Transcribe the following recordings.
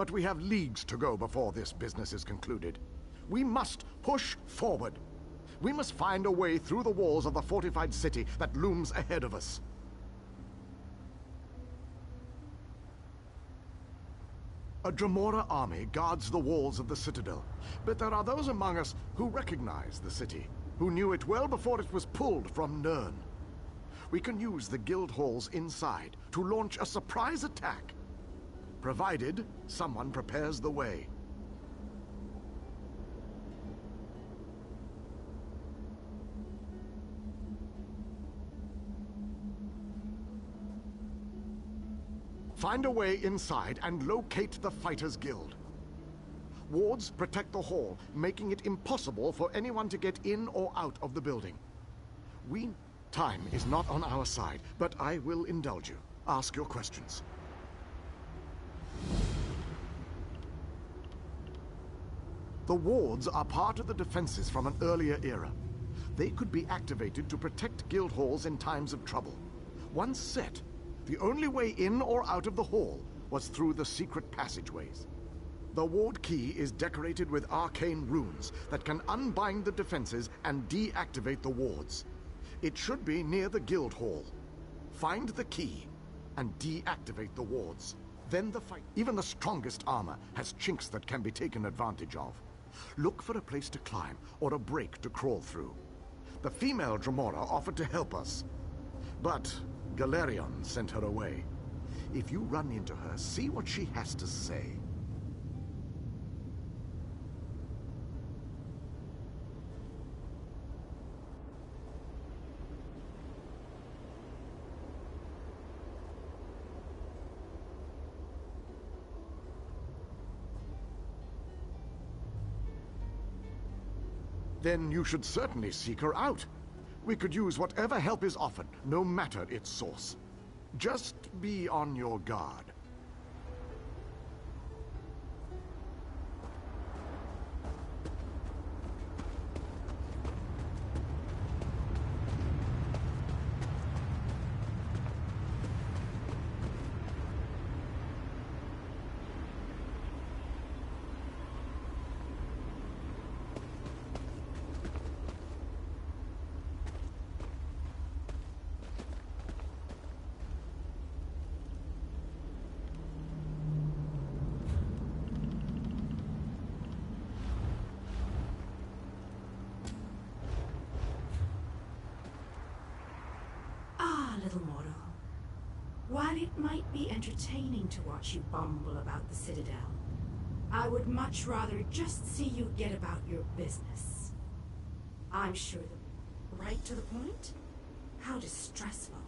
but we have leagues to go before this business is concluded. We must push forward. We must find a way through the walls of the fortified city that looms ahead of us. A Dremora army guards the walls of the Citadel, but there are those among us who recognize the city, who knew it well before it was pulled from Nirn. We can use the guild halls inside to launch a surprise attack, provided someone prepares the way. Find a way inside and locate the Fighters Guild. Wards protect the hall, making it impossible for anyone to get in or out of the building. Time is not on our side, but I will indulge you. Ask your questions. The wards are part of the defenses from an earlier era. They could be activated to protect guild halls in times of trouble. Once set, the only way in or out of the hall was through the secret passageways. The ward key is decorated with arcane runes that can unbind the defenses and deactivate the wards. It should be near the guild hall. Find the key and deactivate the wards. Then the fight. Even the strongest armor has chinks that can be taken advantage of. Look for a place to climb or a break to crawl through. The female Dremora offered to help us, but Galerion sent her away. If you run into her, see what she has to say. Then you should certainly seek her out. We could use whatever help is offered, no matter its source. Just be on your guard. Little mortal. While it might be entertaining to watch you bumble about the Citadel, I would much rather just see you get about your business. I'm sure that... Right to the point? How distressful.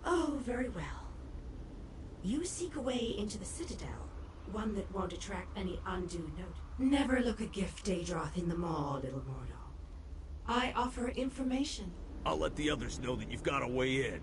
Oh, very well. You seek a way into the Citadel, one that won't attract any undue note. Never look a gift Daedroth in the maw, little mortal. I offer information. I'll let the others know that you've got a way in.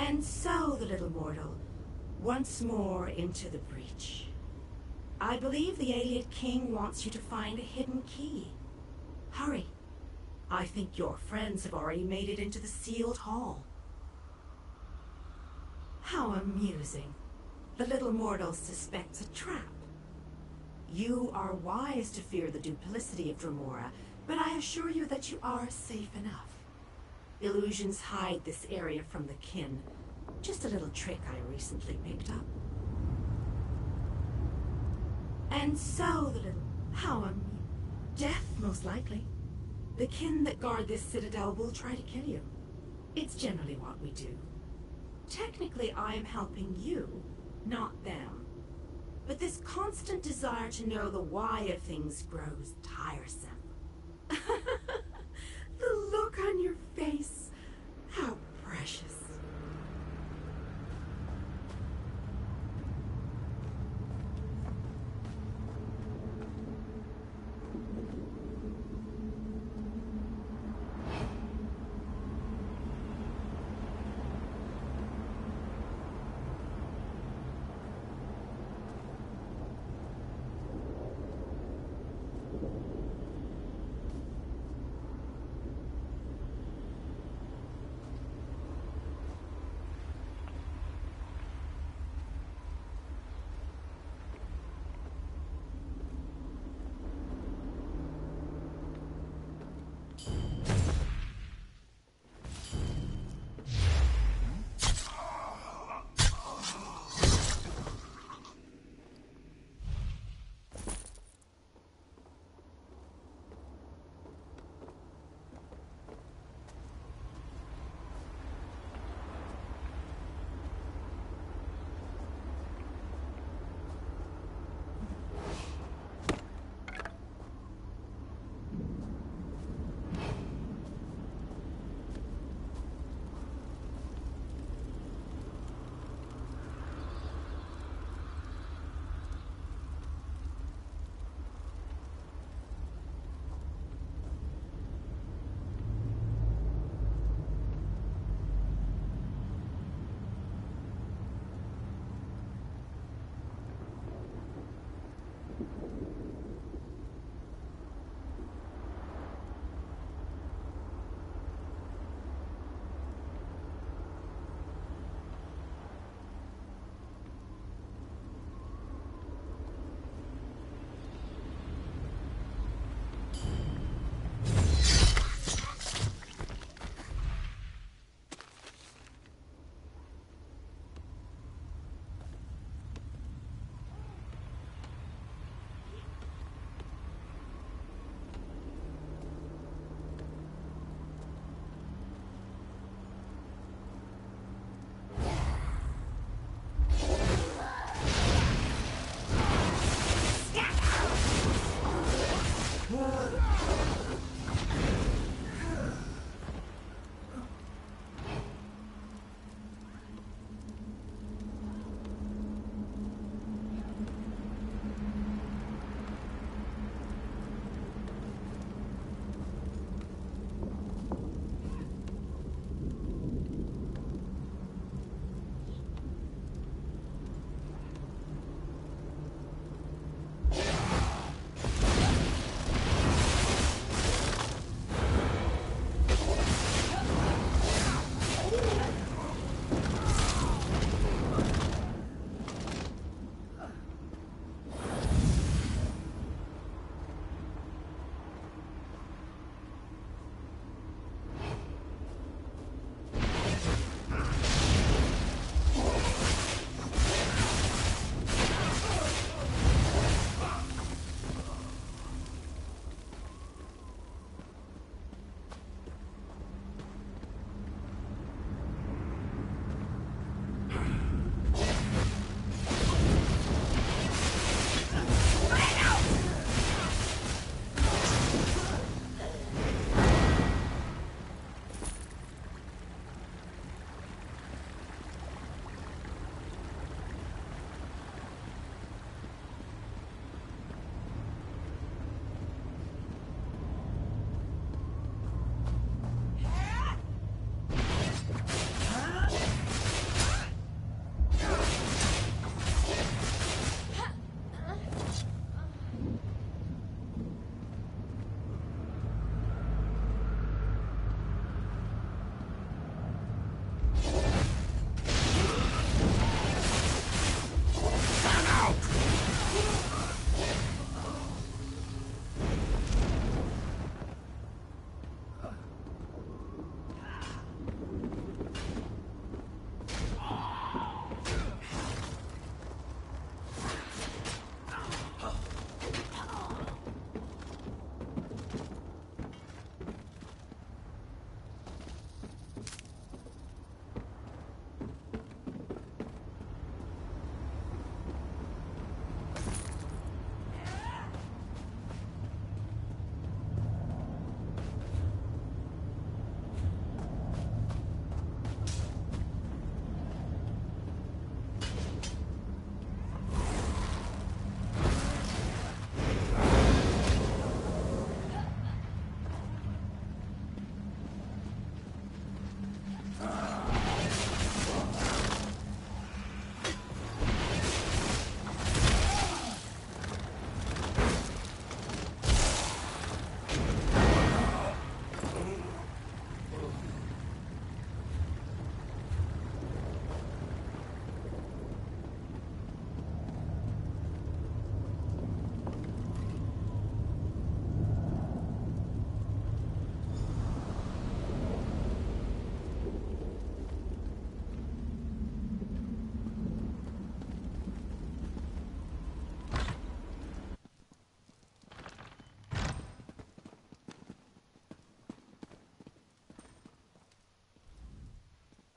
And so, the little mortal, once more into the breach. I believe the Alien King wants you to find a hidden key. Hurry. I think your friends have already made it into the sealed hall. How amusing. The little mortal suspects a trap. You are wise to fear the duplicity of Dremora, but I assure you that you are safe enough. Illusions hide this area from the kin. Just a little trick I recently picked up. And so the little... Death, most likely. The kin that guard this citadel will try to kill you. It's generally what we do. Technically, I am helping you, not them. But this constant desire to know the why of things grows tiresome. The look on your face, how precious.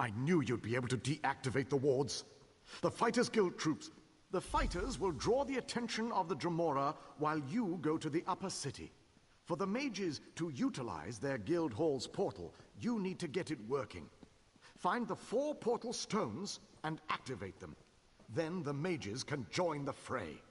I knew you'd be able to deactivate the wards. The Fighters Guild troops. The fighters will draw the attention of the Dremora while you go to the upper city. For the mages to utilize their guild hall's portal, you need to get it working. Find the 4 portal stones and activate them. Then the mages can join the fray.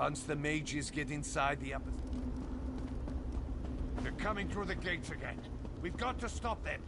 Once the mages get inside the upper... They're coming through the gates again. We've got to stop them.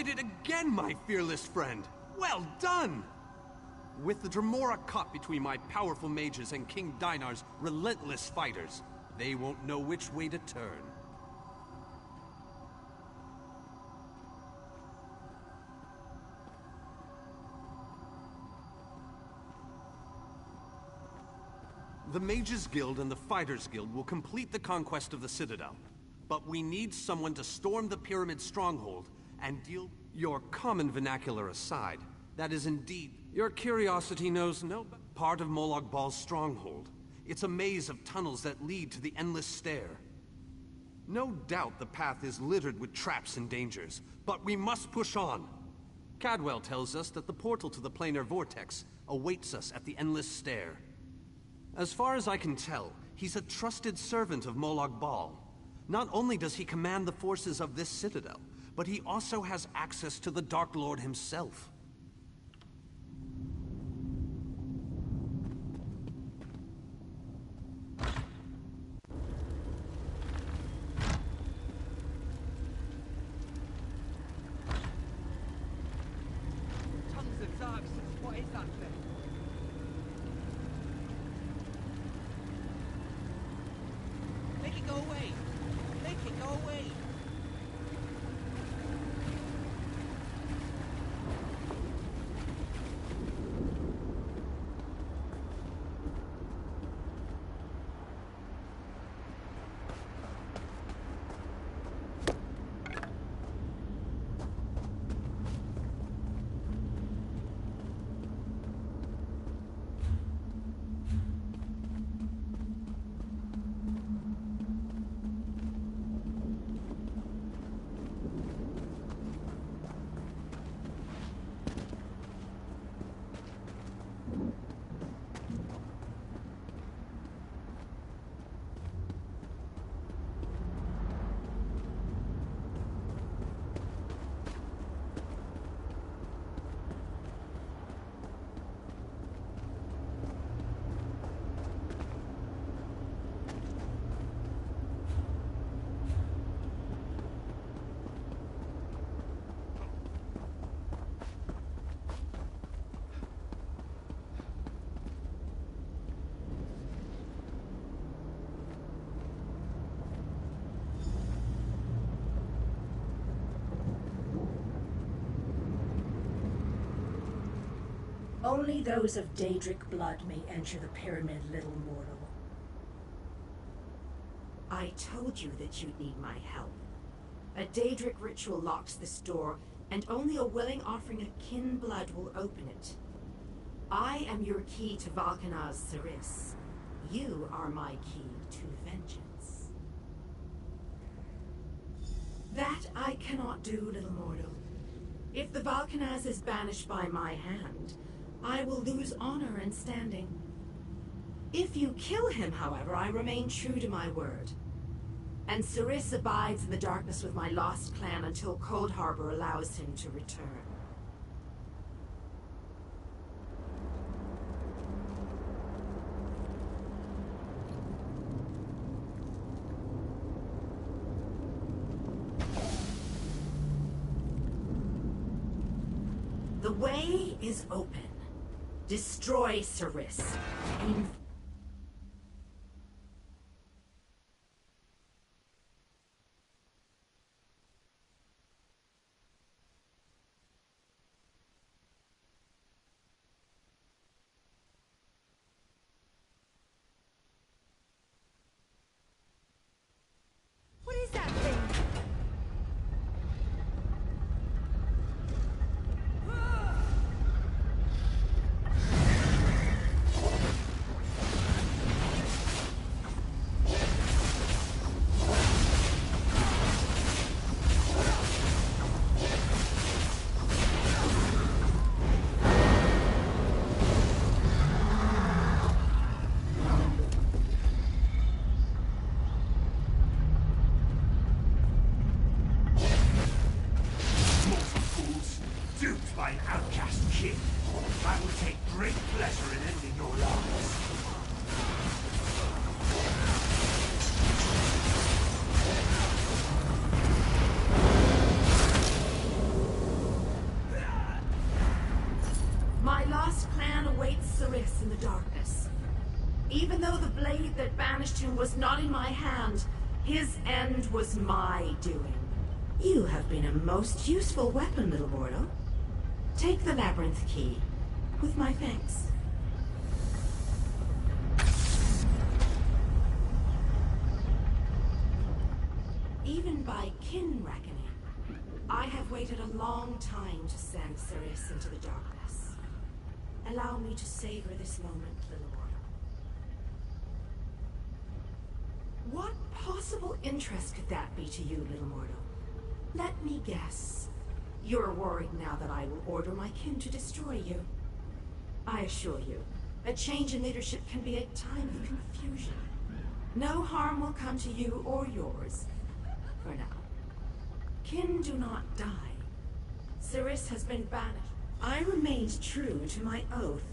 did it again, my fearless friend! Well done! With the Dremora caught between my powerful mages and King Dinar's relentless fighters, they won't know which way to turn. The Mages Guild and the Fighters Guild will complete the conquest of the Citadel. But we need someone to storm the Pyramid stronghold and deal... Your common vernacular aside, that is indeed... Your curiosity knows no part of Molag Bal's stronghold. It's a maze of tunnels that lead to the Endless Stair. No doubt the path is littered with traps and dangers, but we must push on. Cadwell tells us that the portal to the planar vortex awaits us at the Endless Stair. As far as I can tell, he's a trusted servant of Molag Bal. Not only does he command the forces of this citadel, but he also has access to the Dark Lord himself. Tons of Zarks. What is that thing? Make it go away! Make it go away! Only those of Daedric blood may enter the pyramid, little mortal. I told you that you'd need my help. A Daedric ritual locks this door, and only a willing offering of kin blood will open it. I am your key to Valkanaz Saris. You are my key to vengeance. That I cannot do, little mortal. If the Valkanaz is banished by my hand, I will lose honor and standing. If you kill him, however, I remain true to my word. And Saris abides in the darkness with my lost clan until Cold Harbor allows him to return. The way is open. Destroy Saris. What is that thing? Cyrus. Even though the blade that banished him was not in my hand, his end was my doing. You have been a most useful weapon, little mortal. Take the labyrinth key, with my thanks. Even by kin reckoning, I have waited a long time to send Cyrus into the darkness. Allow me to savor this moment, little mortal. What possible interest could that be to you, little mortal? Let me guess. You're worried now that I will order my kin to destroy you. I assure you, a change in leadership can be a time of confusion. No harm will come to you or yours. For now. Kin do not die. Cyrus has been banished. I remained true to my oath.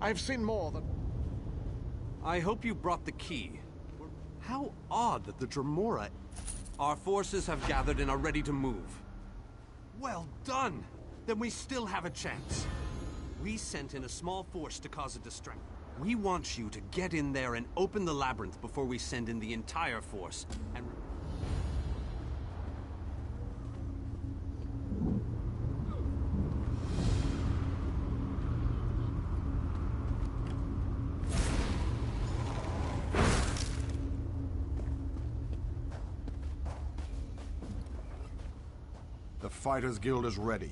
I've seen more than... I hope you brought the key. How odd that the Dremora... Our forces have gathered and are ready to move. Well done! Then we still have a chance. We sent in a small force to cause a distraction. We want you to get in there and open the labyrinth before we send in the entire force. And... The Fighters Guild is ready.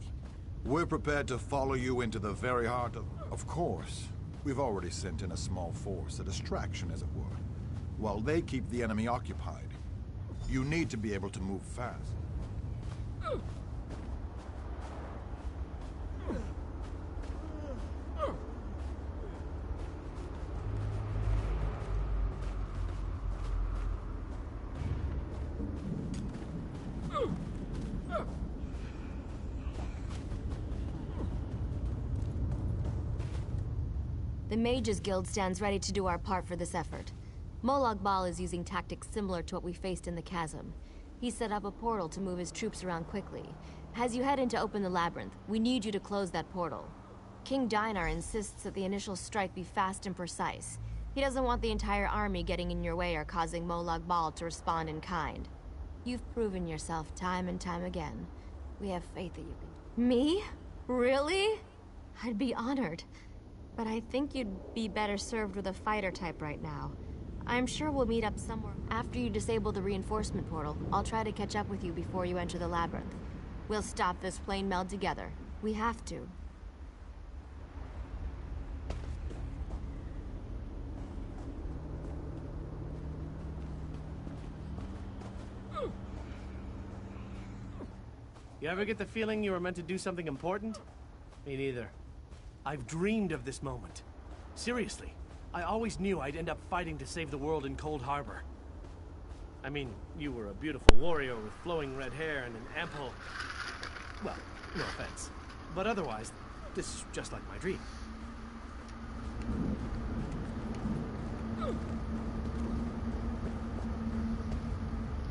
We're prepared to follow you into the very heart of... Of course. We've already sent in a small force, a distraction as it were, while they keep the enemy occupied. You need to be able to move fast. The Mages Guild stands ready to do our part for this effort. Molag Bal is using tactics similar to what we faced in the chasm. He set up a portal to move his troops around quickly. As you head in to open the labyrinth, we need you to close that portal. King Dinar insists that the initial strike be fast and precise. He doesn't want the entire army getting in your way or causing Molag Bal to respond in kind. You've proven yourself time and time again. We have faith that you can... Me? Really? I'd be honored. But I think you'd be better served with a fighter type right now. I'm sure we'll meet up somewhere. After you disable the reinforcement portal, I'll try to catch up with you before you enter the labyrinth. We'll stop this plane meld together. We have to. You ever get the feeling you were meant to do something important? Me neither. I've dreamed of this moment. Seriously, I always knew I'd end up fighting to save the world in Cold Harbor. I mean, you were a beautiful warrior with flowing red hair and an ample... Well, no offense. But otherwise, this is just like my dream. Oh,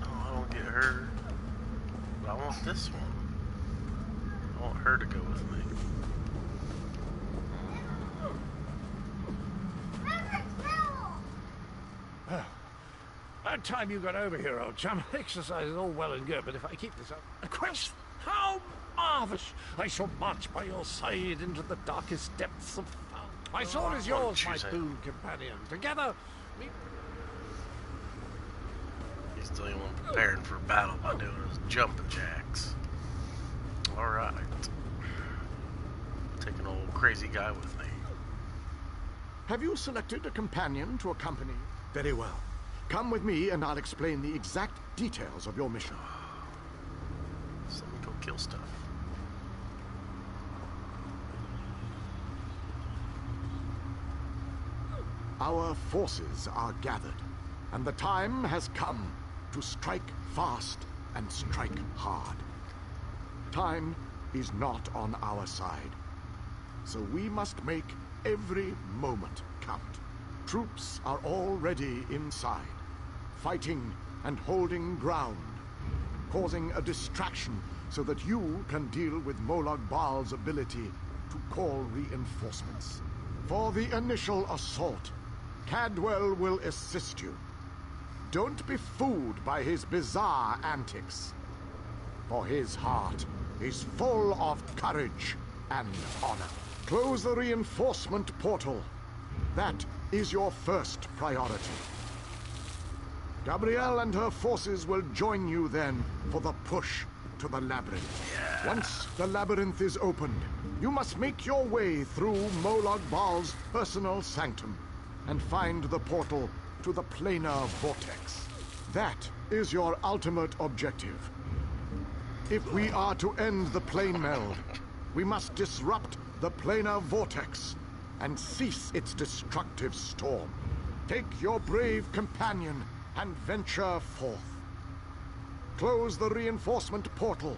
I don't get her. But I want this one. I want her to go with me. About time you got over here, old chum. Exercise is all well and good, but if I keep this up... A quest? How marvellous! I shall march by your side into the darkest depths of... My sword is yours, my boon companion. Together, we... He's the only one preparing for battle by doing his jumping jacks. Alright. Take an old crazy guy with me. Have you selected a companion to accompany? Very well. Come with me and I'll explain the exact details of your mission. So let me go kill stuff. Our forces are gathered, and the time has come to strike fast and strike hard. Time is not on our side, so we must make every moment count. Troops are already inside, fighting and holding ground, causing a distraction so that you can deal with Molag Bal's ability to call reinforcements. For the initial assault, Cadwell will assist you. Don't be fooled by his bizarre antics, for his heart is full of courage and honor. Close the reinforcement portal. That is your first priority. Gabrielle and her forces will join you then for the push to the labyrinth. Once the labyrinth is opened, you must make your way through Molag Bal's personal sanctum and find the portal to the planar vortex. That is your ultimate objective. If we are to end the plane meld, we must disrupt the planar vortex and cease its destructive storm. Take your brave companion and venture forth. Close the reinforcement portal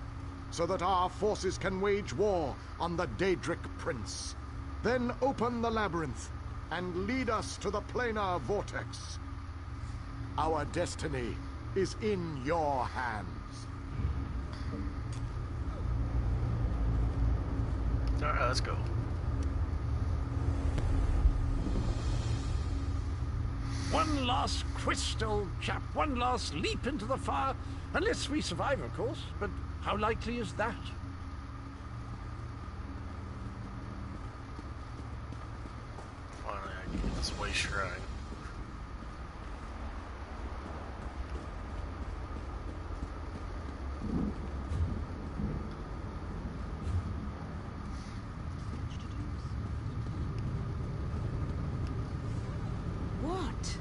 so that our forces can wage war on the Daedric Prince. Then open the labyrinth and lead us to the planar vortex. Our destiny is in your hands. All right, let's go. One last quest, old chap. One last leap into the fire. Unless we survive, of course. But how likely is that? Finally, I can get this way shrine. What?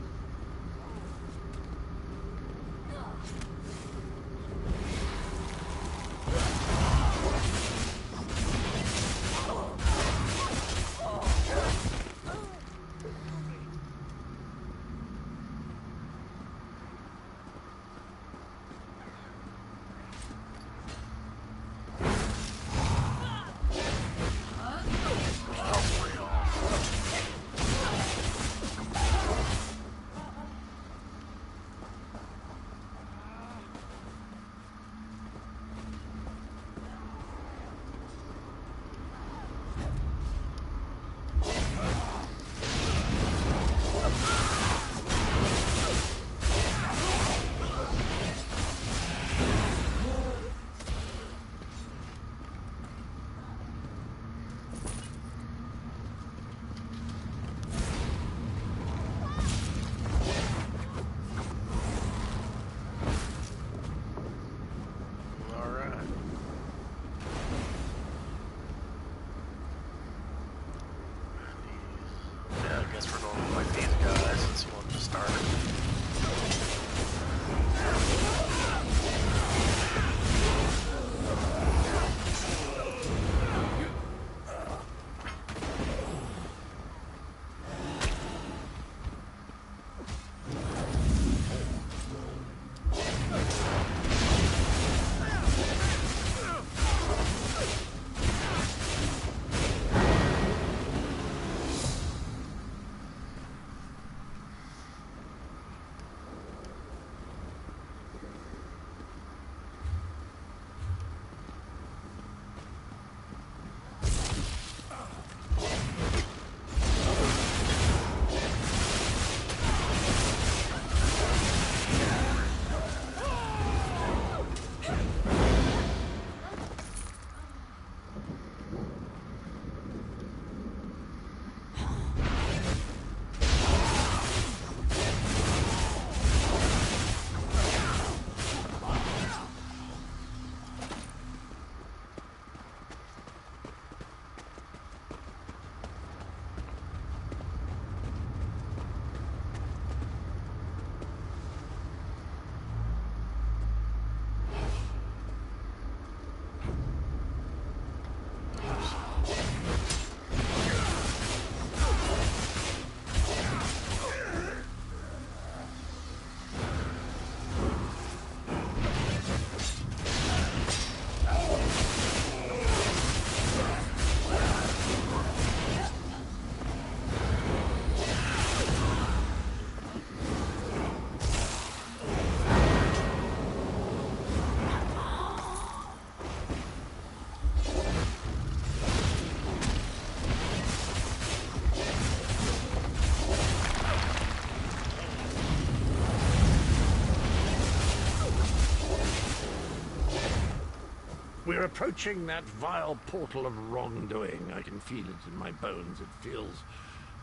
We're approaching that vile portal of wrongdoing. I can feel it in my bones. It feels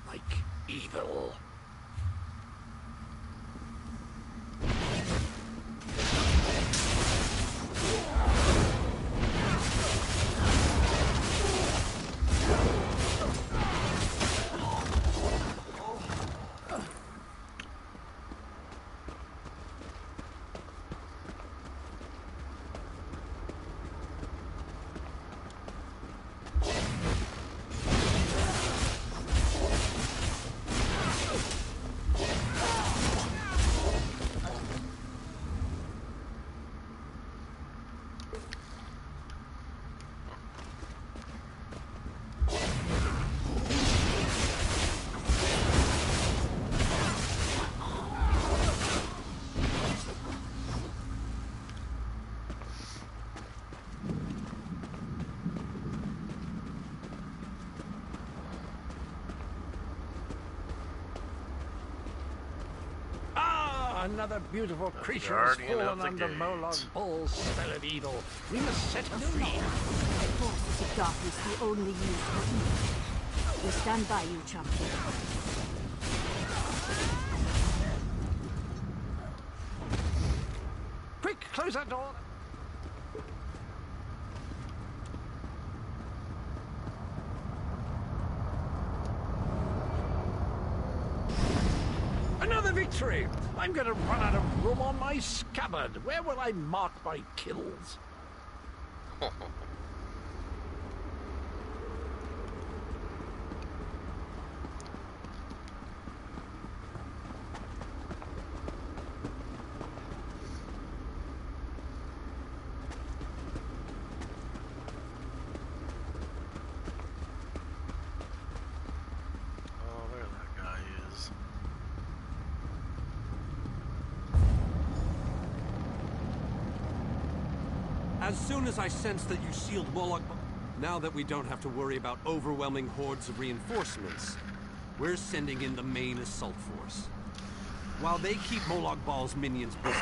like evil. Another beautiful creature has fallen under Molog Ball's spell of evil. We must set her free. The forces of darkness we only use for evil. We stand by you, champion. Quick, close that door. Another victory! I'm going to run out of room on my scabbard. Where will I mark my kills? As soon as I sensed that you sealed Molog... Now that we don't have to worry about overwhelming hordes of reinforcements, we're sending in the main assault force. While they keep Molog Ball's minions busy.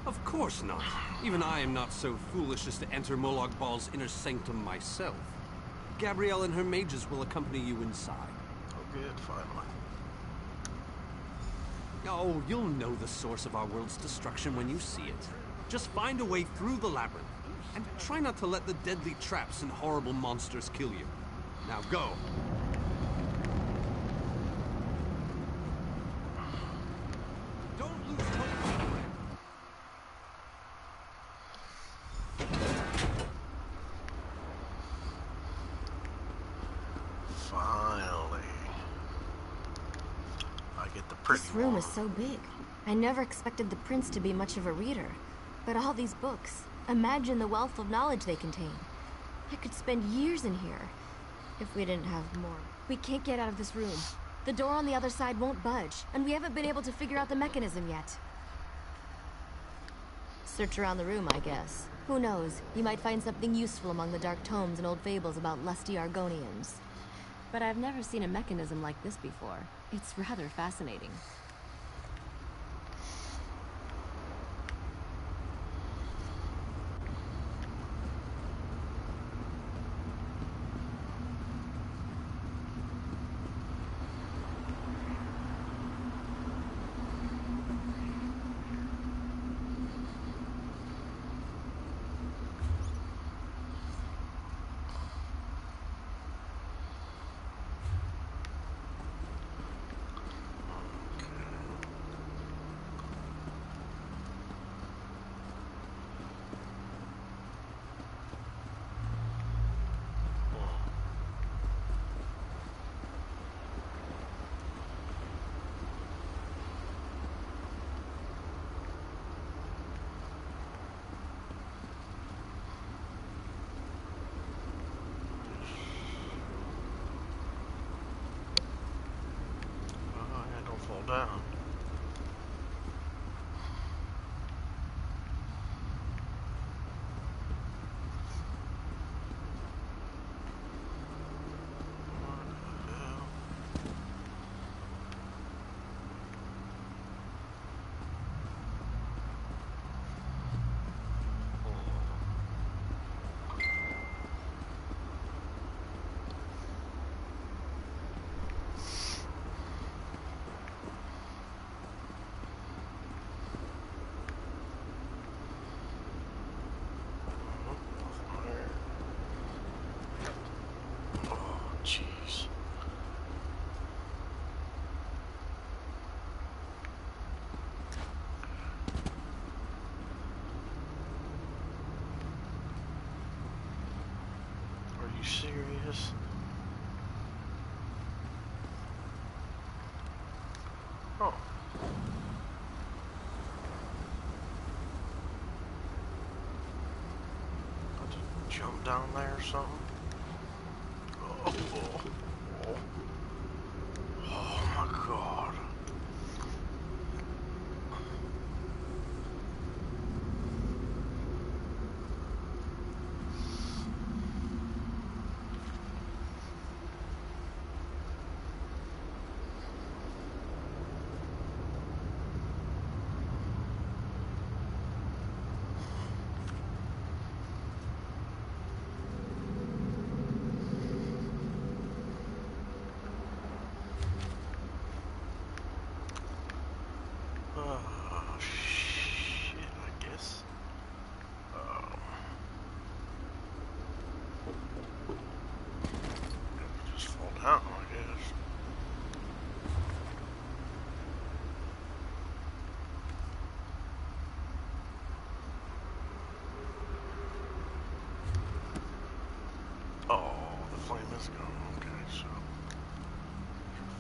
Of course not. Even I am not so foolish as to enter Molog Ball's inner sanctum myself. Gabrielle and her mages will accompany you inside. Oh good, finally. Oh, you'll know the source of our world's destruction when you see it. Just find a way through the labyrinth, and try not to let the deadly traps and horrible monsters kill you. Now go. Don't lose hope. Finally. I get the pretty This room one. is so big. I never expected the prince to be much of a reader. But all these books, imagine the wealth of knowledge they contain. I could spend years in here, if we didn't have more. We can't get out of this room. The door on the other side won't budge, and we haven't been able to figure out the mechanism yet. Search around the room, I guess. Who knows, you might find something useful among the dark tomes and old fables about lusty Argonians. But I've never seen a mechanism like this before. It's rather fascinating. Down. just... Oh. I'll just jump down there or something. Oh, oh, oh. Oh my god. Oh, shit, I guess. Just fall down, I guess. Oh, the flame is gone. Okay, so...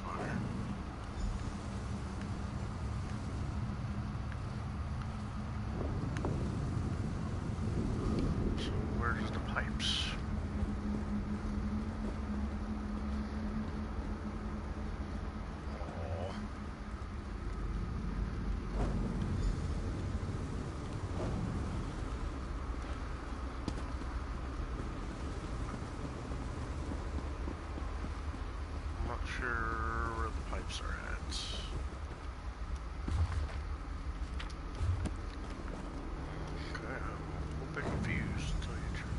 fire. So where's the pipes? Oh. I'm not sure where the pipes are at. Okay, I'm a bit confused, to tell you the truth.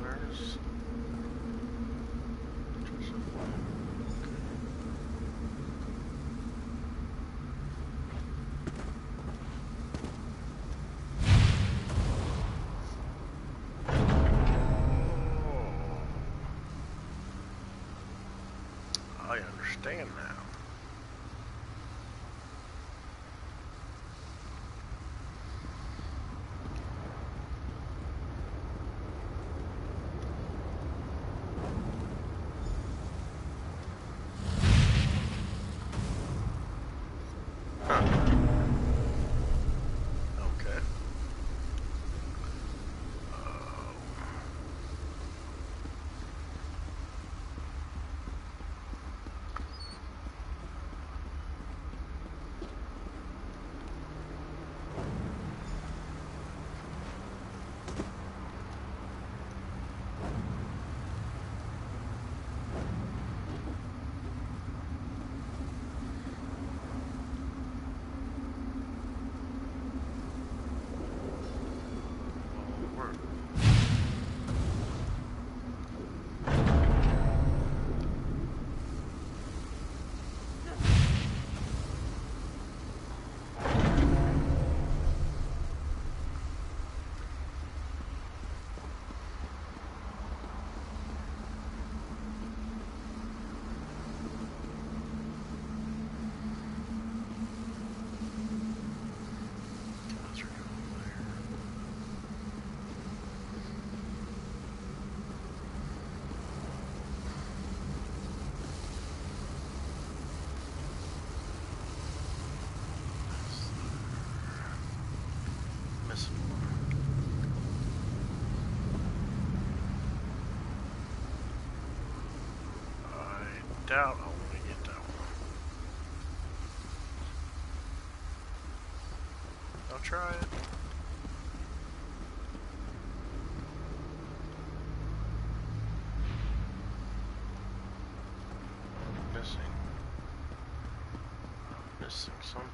There's... I understand now. Okay. Doubt I want to get that one. I'll try it. Missing something.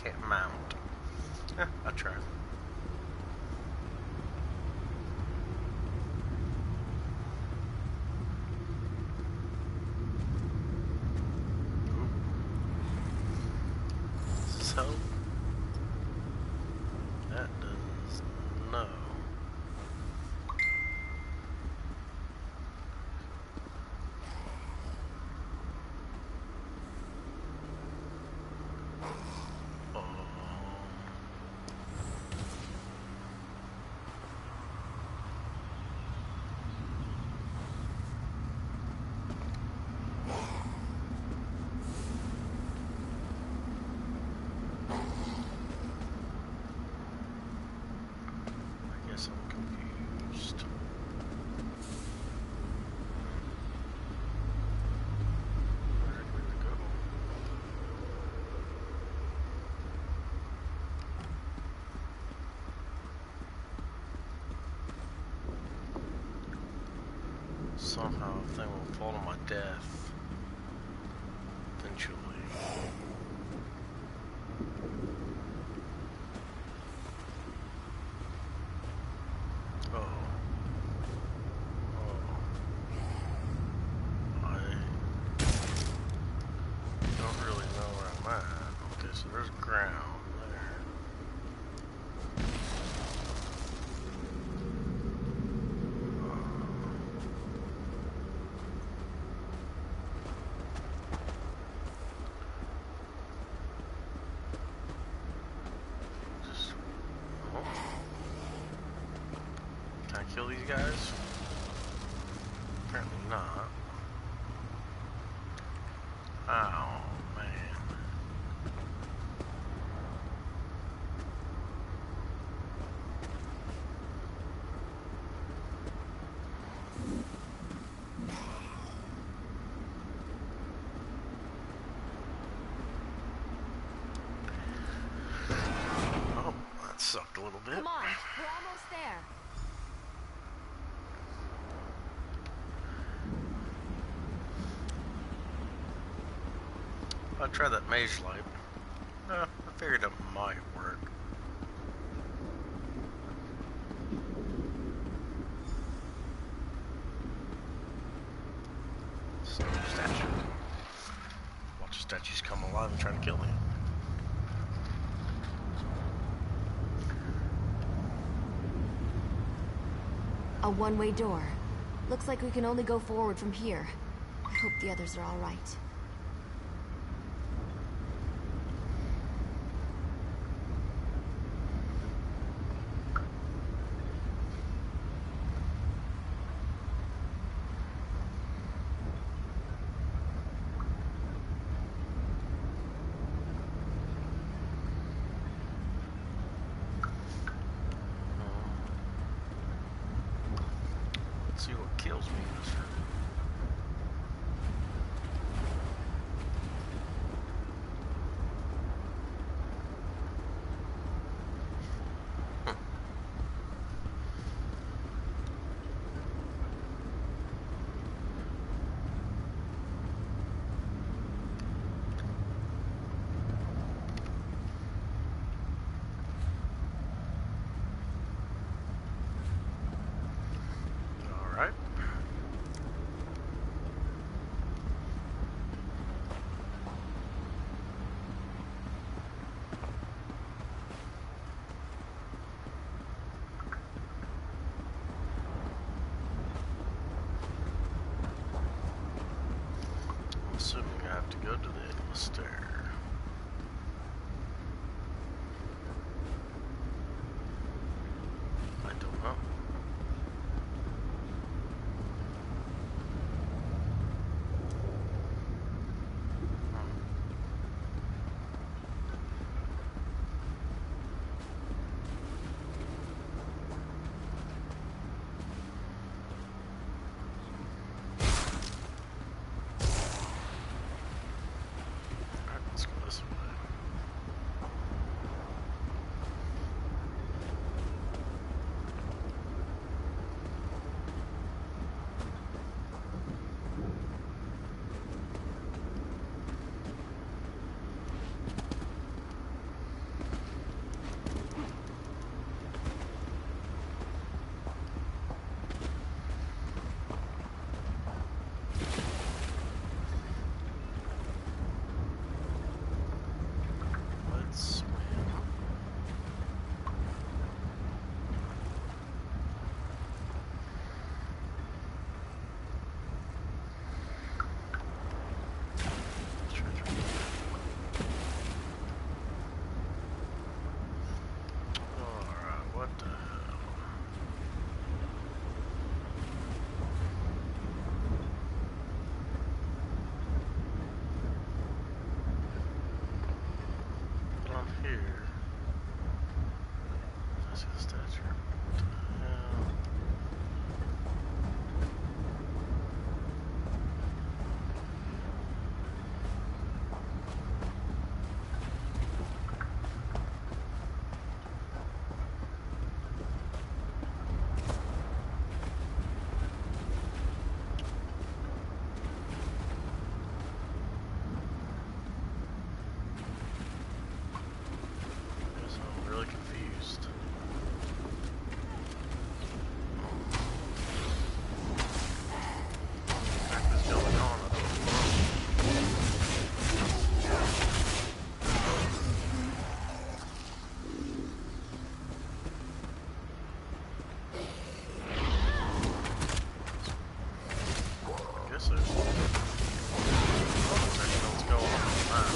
can't mount. I'll try. So that does no. I'm confused. Where did we go? Somehow a thing will fall to my death eventually. So there's ground there. Can I kill these guys? Apparently not. Oh, man. Oh, that sucked a little bit. Come on, we're almost there. I'll try that mage light. I figured it might work. Statue. Watch the statues come alive and try to kill me. A one-way door. Looks like we can only go forward from here. I hope the others are all right. Let's see what kills me in this room. Alright. I'm assuming I have to go to the end of the stair. I don't know. Let's go. that.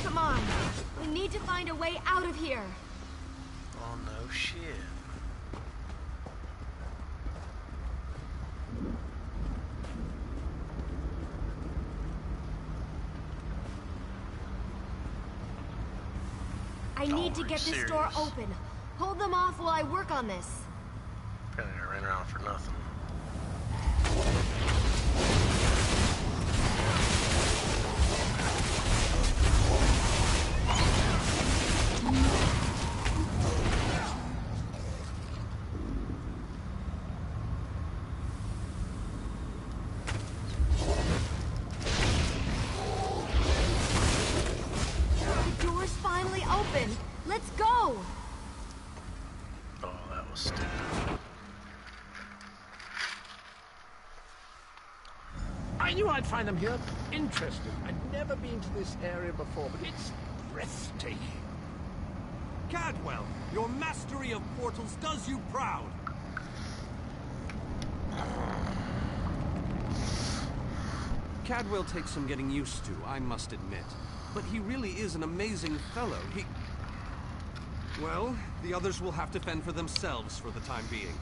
Come on. We need to find a way out of here. Oh no shit. I need to are get you this door serious? open. Hold them off while I work on this. Apparently I ran around for nothing. The door's finally open. Let's go! Oh, that was stupid. I knew I'd find them here. Interesting. I'd never been to this area before, but it's breathtaking. Cadwell, your mastery of portals does you proud. Cadwell takes some getting used to, I must admit. But he really is an amazing fellow. Well, the others will have to fend for themselves for the time being.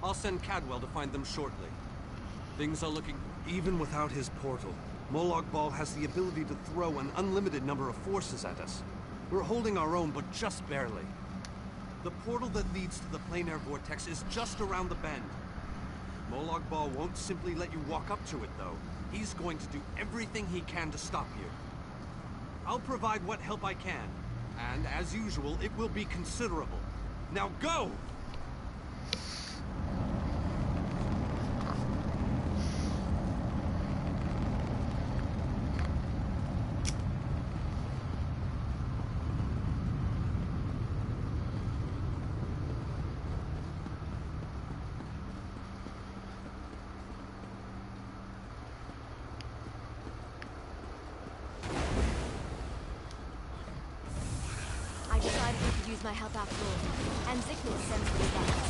I'll send Cadwell to find them shortly. Things are looking... Even without his portal, Molag Bal has the ability to throw an unlimited number of forces at us. We're holding our own, but just barely. The portal that leads to the planar vortex is just around the bend. Molag Bal won't simply let you walk up to it, though. He's going to do everything he can to stop you. I'll provide what help I can, and as usual, it will be considerable. Now go! I decided we could use my help after all, and Zikrid sends me back.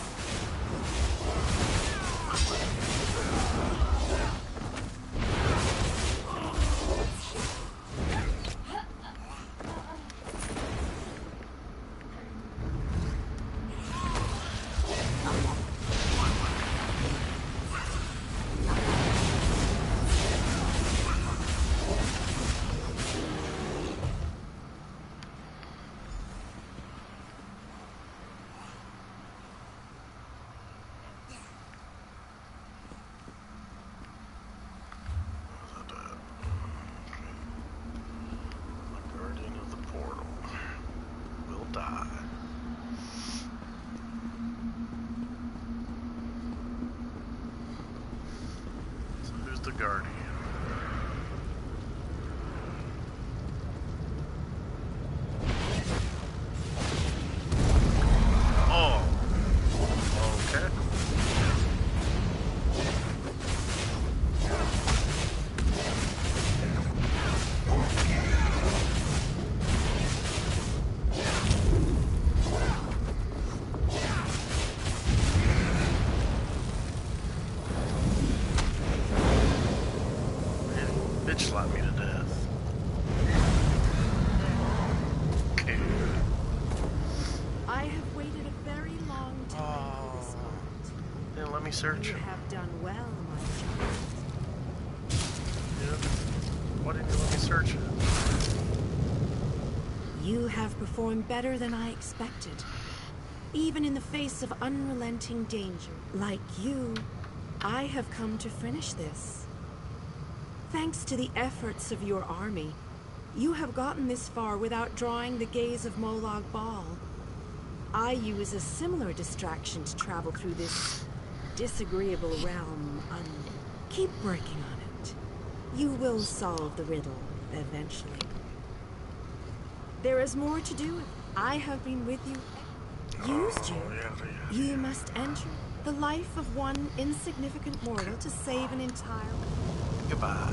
The guardian of the portal will die. So who's the guardian? Oh, okay. Bitch slapped me to death. Okay. I have waited a very long time for this moment. Didn't let me search You him. have done well, my child. Yeah. Why didn't you let me search it? You have performed better than I expected. Even in the face of unrelenting danger, like you, I have come to finish this. Thanks to the efforts of your army, you have gotten this far without drawing the gaze of Molag Bal. I use a similar distraction to travel through this disagreeable realm. Keep working on it. You will solve the riddle eventually. There is more to do. I have been with you, used you. You must enter the life of one insignificant mortal to save an entire... Goodbye.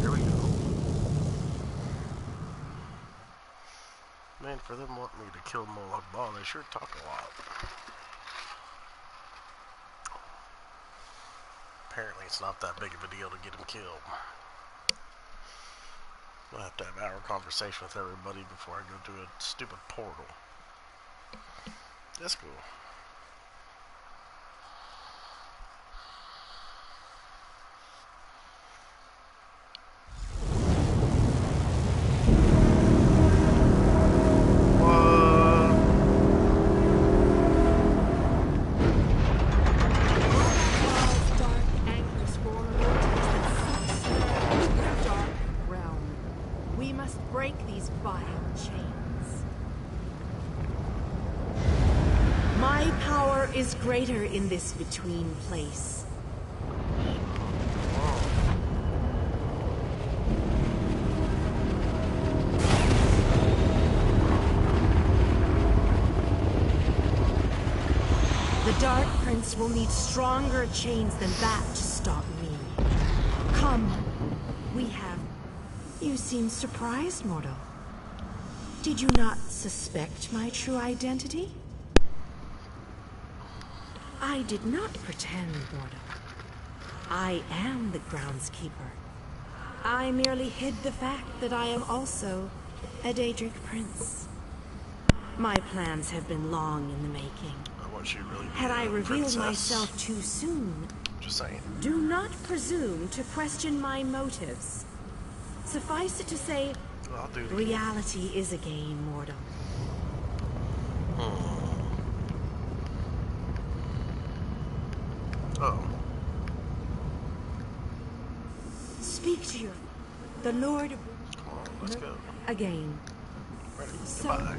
Here we go. Man, for them wanting me to kill Moloch Ball, they sure talk a lot. Apparently it's not that big of a deal to get him killed. I'll have to have an hour conversation with everybody before I go to a stupid portal. That's cool. Is greater in this between place. The Dark Prince will need stronger chains than that to stop me. Come, we have... You seem surprised, mortal. Did you not suspect my true identity? I did not pretend, mortal. I am the groundskeeper. I merely hid the fact that I am also a Daedric prince. My plans have been long in the making. Had I revealed myself too soon, just saying. Do not presume to question my motives. Suffice it to say, reality is a game, mortal. Oh. Speak to your... The Lord... Come on, let's go. Again. Ready? So, Goodbye.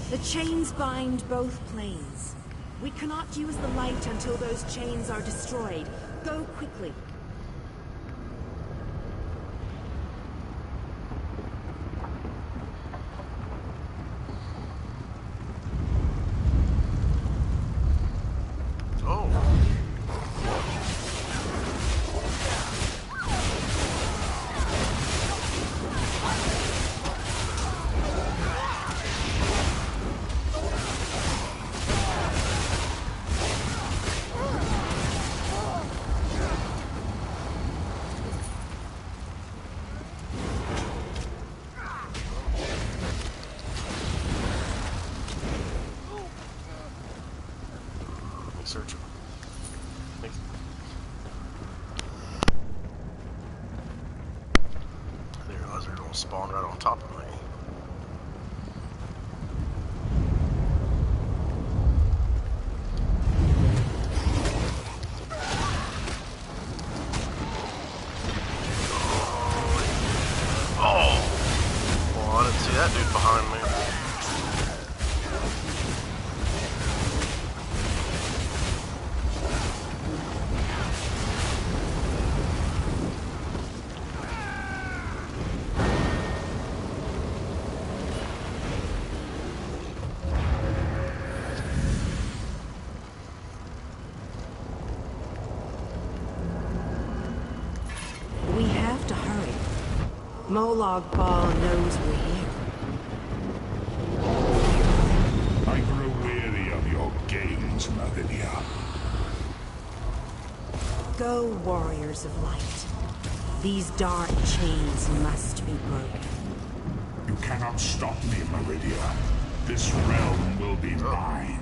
the chains bind both planes. We cannot use the light until those chains are destroyed. Go quickly. Search him. I didn't realize they were going to spawn right on top of me. Oh! Well, I didn't see that dude behind me. Molag Bal knows we're here. I grow weary of your games, Meridia. Go, warriors of light. These dark chains must be broken. You cannot stop me, Meridia. This realm will be mine.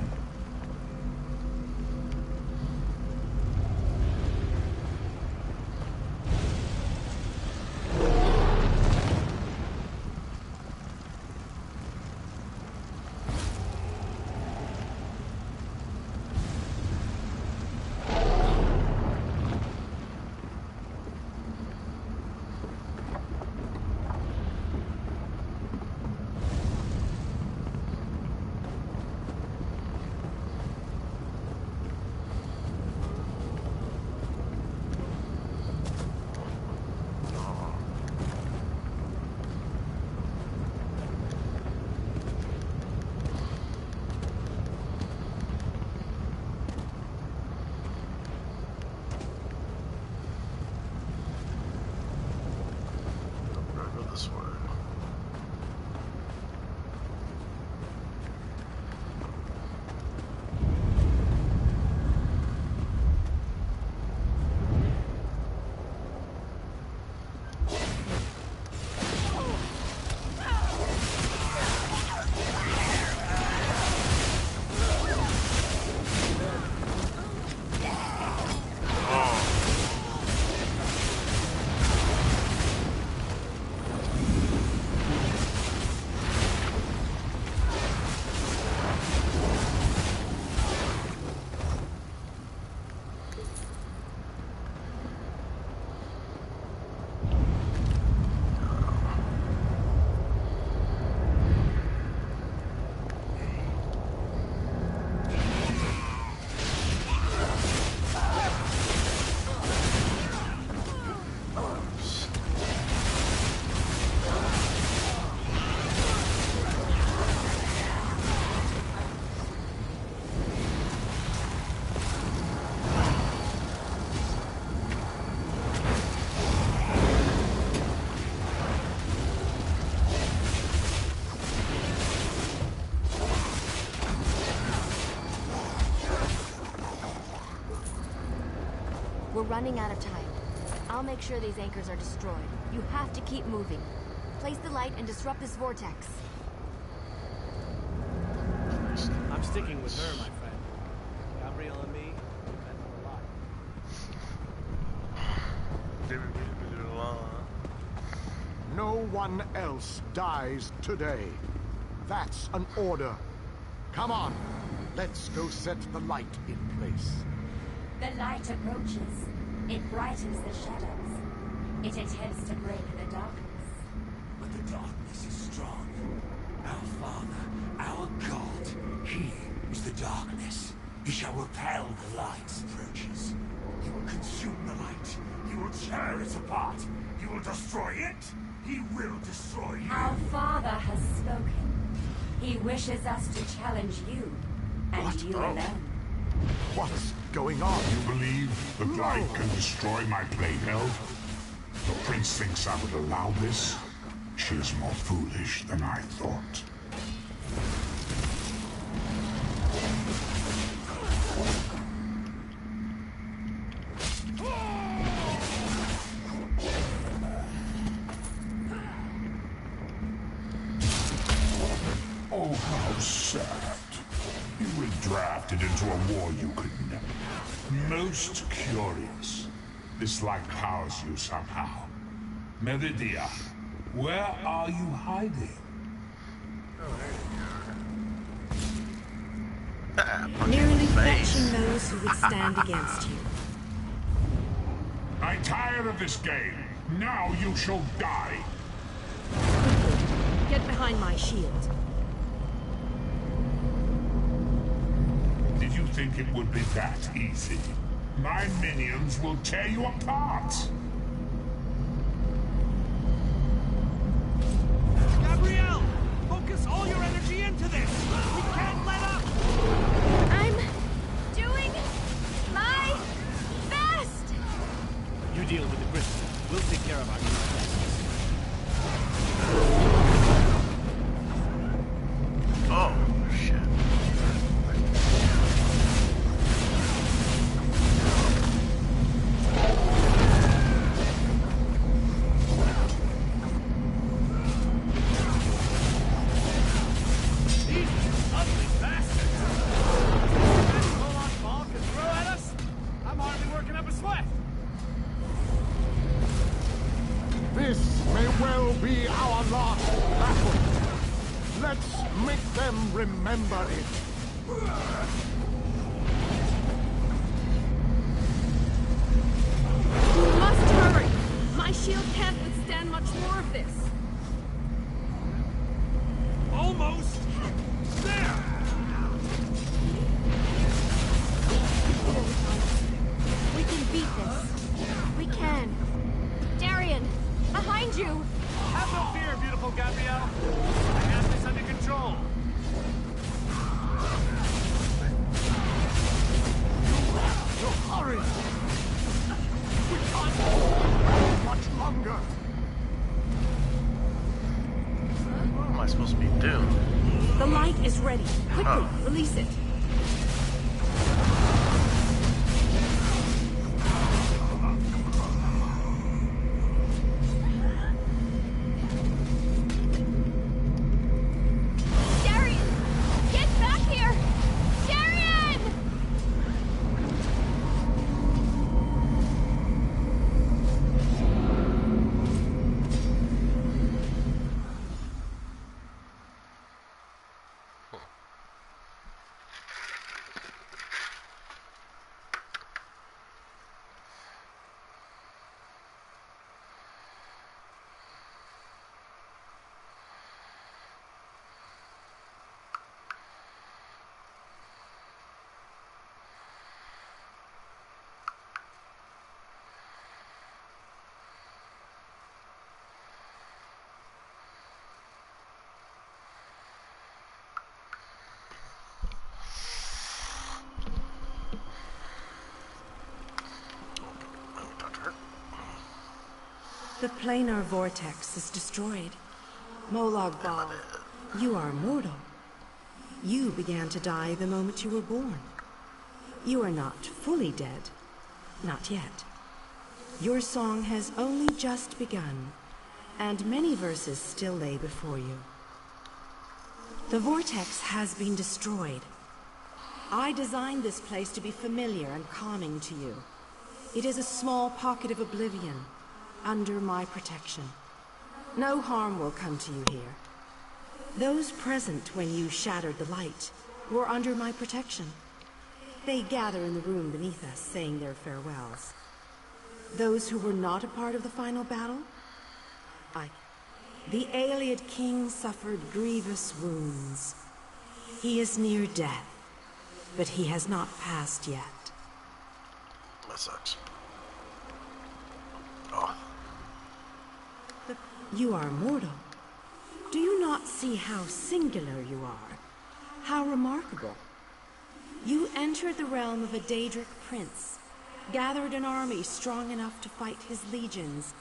We're running out of time. I'll make sure these anchors are destroyed. You have to keep moving. Place the light and disrupt this vortex. I'm sticking with her, my friend. Gabrielle and me, depend on a lot. No one else dies today. That's an order. Come on, let's go set the light in place. The light approaches. It brightens the shadows. It attempts to break the darkness. But the darkness is strong. Our Father, our God, He is the darkness. He shall repel the light's approaches. He will consume the light. He will tear it apart. He will destroy it. He will destroy you. Our Father has spoken. He wishes us to challenge you, and you alone. What's going on? You believe the light can destroy my plague elf? The prince thinks I would allow this? She is more foolish than I thought. Oh, how sad. You were drafted into a war you could never. Most curious. This light powers you somehow. Meridia, where are you hiding? Merely fetching those who would stand against you. I'm tired of this game. Now you shall die. Get behind my shield. Did you think it would be that easy? My minions will tear you apart! Gabrielle! Focus all your energy into this! We can't let up! I'm doing my best! You deal with the crystal. We'll take care of our Oh, shit. This may well be our last battle. Let's make them remember it. We must hurry. My shield can't withstand much more of this. Almost! There! We can beat this. We can. Darian, behind you! Have no fear, beautiful Gabrielle. I have this under control. So hurry! We can't wait much longer. What am I supposed to be doing? The light is ready. Quickly, release it. The planar vortex is destroyed. Molag Bal, you are mortal. You began to die the moment you were born. You are not fully dead. Not yet. Your song has only just begun, and many verses still lay before you. The vortex has been destroyed. I designed this place to be familiar and calming to you. It is a small pocket of oblivion, under my protection. No harm will come to you here. Those present when you shattered the light were under my protection. They gather in the room beneath us, saying their farewells. Those who were not a part of the final battle? The Ayleid king suffered grievous wounds. He is near death, but he has not passed yet. That sucks. Oh. You are mortal. Do you not see how singular you are? How remarkable? You entered the realm of a Daedric prince, gathered an army strong enough to fight his legions,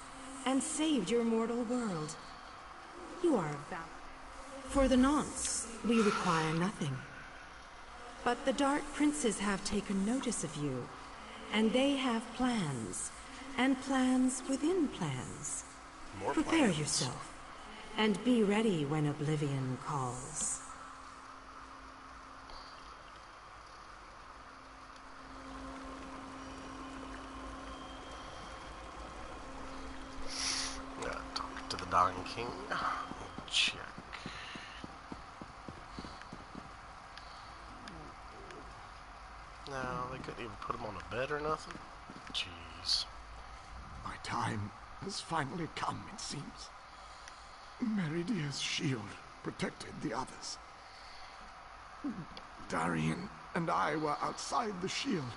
and saved your mortal world. You are a valiant. For the nonce, we require nothing. But the Dark Princes have taken notice of you, and they have plans, and plans within plans. More Prepare plans. yourself, and be ready when oblivion calls. Talk to the Dawn King. Check. No, they couldn't even put him on a bed or nothing. Jeez. My time has finally come, it seems. Meridia's shield protected the others. Darian and I were outside the shield,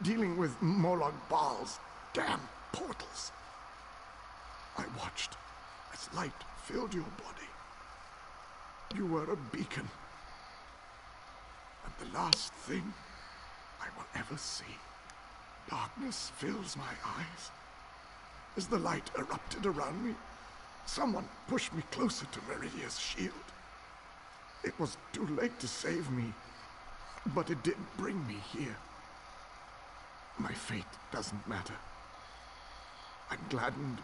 dealing with Molag Bal's damn portals. I watched as light filled your body. You were a beacon. And the last thing I will ever see. Darkness fills my eyes. As the light erupted around me, someone pushed me closer to Meridia's shield. It was too late to save me, but it did bring me here. My fate doesn't matter. I'm gladdened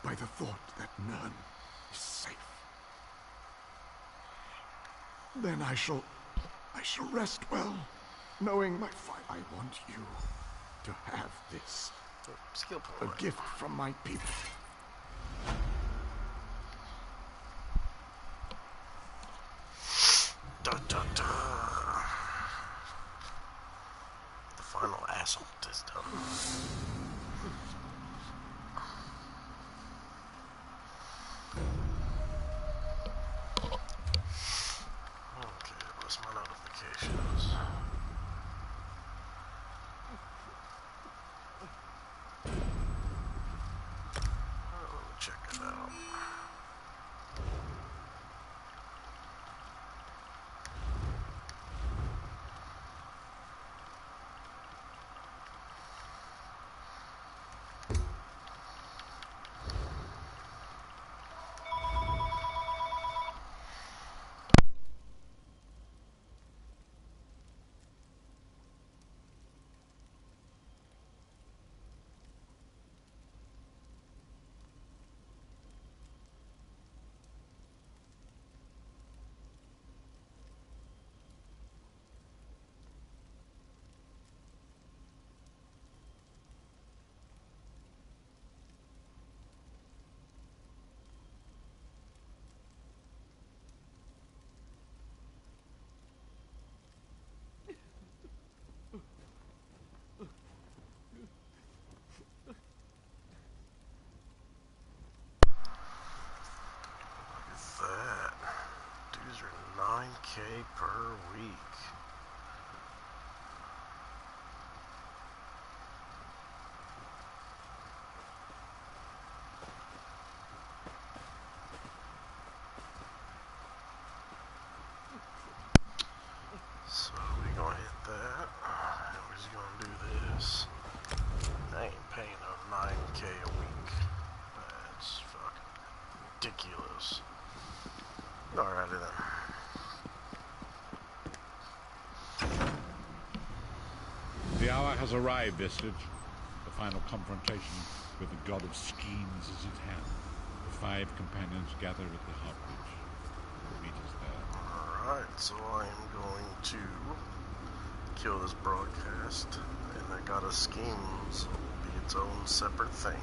by the thought that Nern is safe. Then I shall rest well, knowing my fight. I want you to have this. Skill A point. gift from my people. Da, da, da. The final assault is done. Okay, what's my notifications? Let me check it out. That. Dues are 9K per week. So we gonna hit that. And we're just gonna do this. I ain't paying no 9K a week. That's fucking ridiculous. Alrighty then. The hour has arrived, Vistage. The The final confrontation with the god of schemes is at hand. The 5 companions gather at the Hop Bridge. Meet us there. Alright, so I am going to kill this broadcast, and I got a schemes will be its own separate thing.